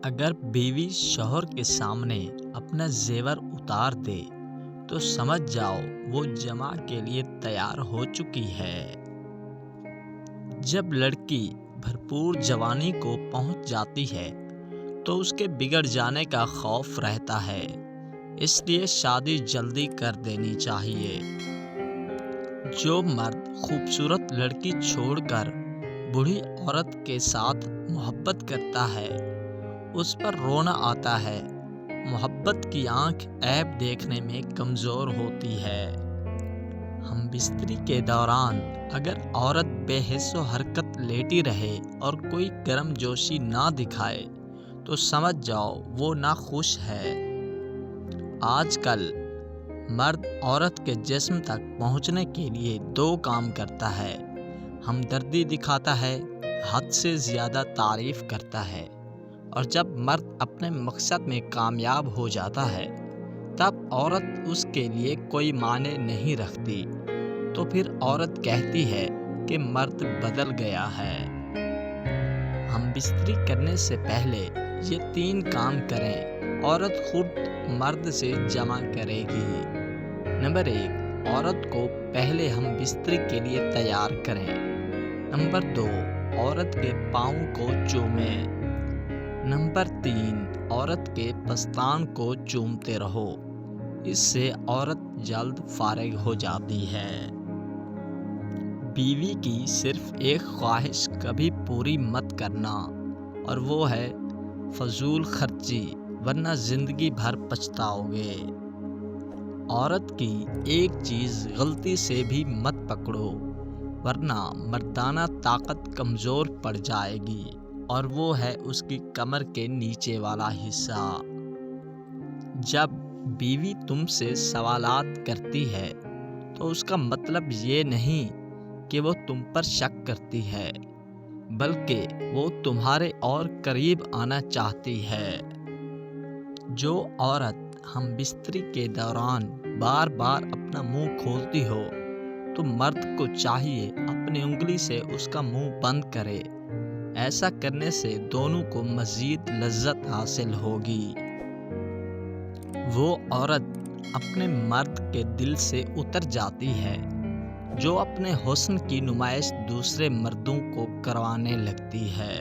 اگر بیوی شوہر کے سامنے اپنا زیور اتار دے تو سمجھ جاؤ وہ جمع کے لیے تیار ہو چکی ہے۔ جب لڑکی بھرپور جوانی کو پہنچ جاتی ہے تو اس کے بگڑ جانے کا خوف رہتا ہے، اس لیے شادی جلدی کر دینی چاہیے۔ جو مرد خوبصورت لڑکی چھوڑ کر بوڑھی عورت کے ساتھ محبت کرتا ہے اس پر رونا آتا ہے۔ محبت کی آنکھ عیب دیکھنے میں کمزور ہوتی ہے۔ ہم بستری کے دوران اگر عورت بے حس و حرکت لیٹی رہے اور کوئی گرم جوشی نہ دکھائے تو سمجھ جاؤ وہ ناخوش ہے۔ آج کل مرد عورت کے جسم تک پہنچنے کے لیے دو کام کرتا ہے، ہمدردی دکھاتا ہے، حد سے زیادہ تعریف کرتا ہے، اور جب مرد اپنے مقصد میں کامیاب ہو جاتا ہے تب عورت اس کے لیے کوئی معنی نہیں رکھتی، تو پھر عورت کہتی ہے کہ مرد بدل گیا ہے۔ ہم بستری کرنے سے پہلے یہ 3 کام کریں، عورت خود مرد سے جمع کرے گی۔ نمبر 1، عورت کو پہلے ہم بستری کے لیے تیار کریں۔ نمبر 2، عورت کے پاؤں کو چومیں۔ نمبر 3، عورت کے پستان کو چومتے رہو، اس سے عورت جلد فارغ ہو جاتی ہے۔ بیوی کی صرف ایک خواہش کبھی پوری مت کرنا، اور وہ ہے فضول خرچی، ورنہ زندگی بھر پچھتاؤ گے۔ عورت کی ایک چیز غلطی سے بھی مت پکڑو، ورنہ مردانہ طاقت کمزور پڑ جائے گی، اور وہ ہے اس کی کمر کے نیچے والا حصہ۔ جب بیوی تم سے سوالات کرتی ہے تو اس کا مطلب یہ نہیں کہ وہ تم پر شک کرتی ہے، بلکہ وہ تمہارے اور قریب آنا چاہتی ہے۔ جو عورت ہم بستری کے دوران بار بار اپنا منہ کھولتی ہو تو مرد کو چاہیے اپنی انگلی سے اس کا منہ بند کرے۔ ایسا کرنے سے دونوں کو مزید لذت حاصل ہوگی۔ وہ عورت اپنے مرد کے دل سے اتر جاتی ہے جو اپنے حسن کی نمائش دوسرے مردوں کو کروانے لگتی ہے۔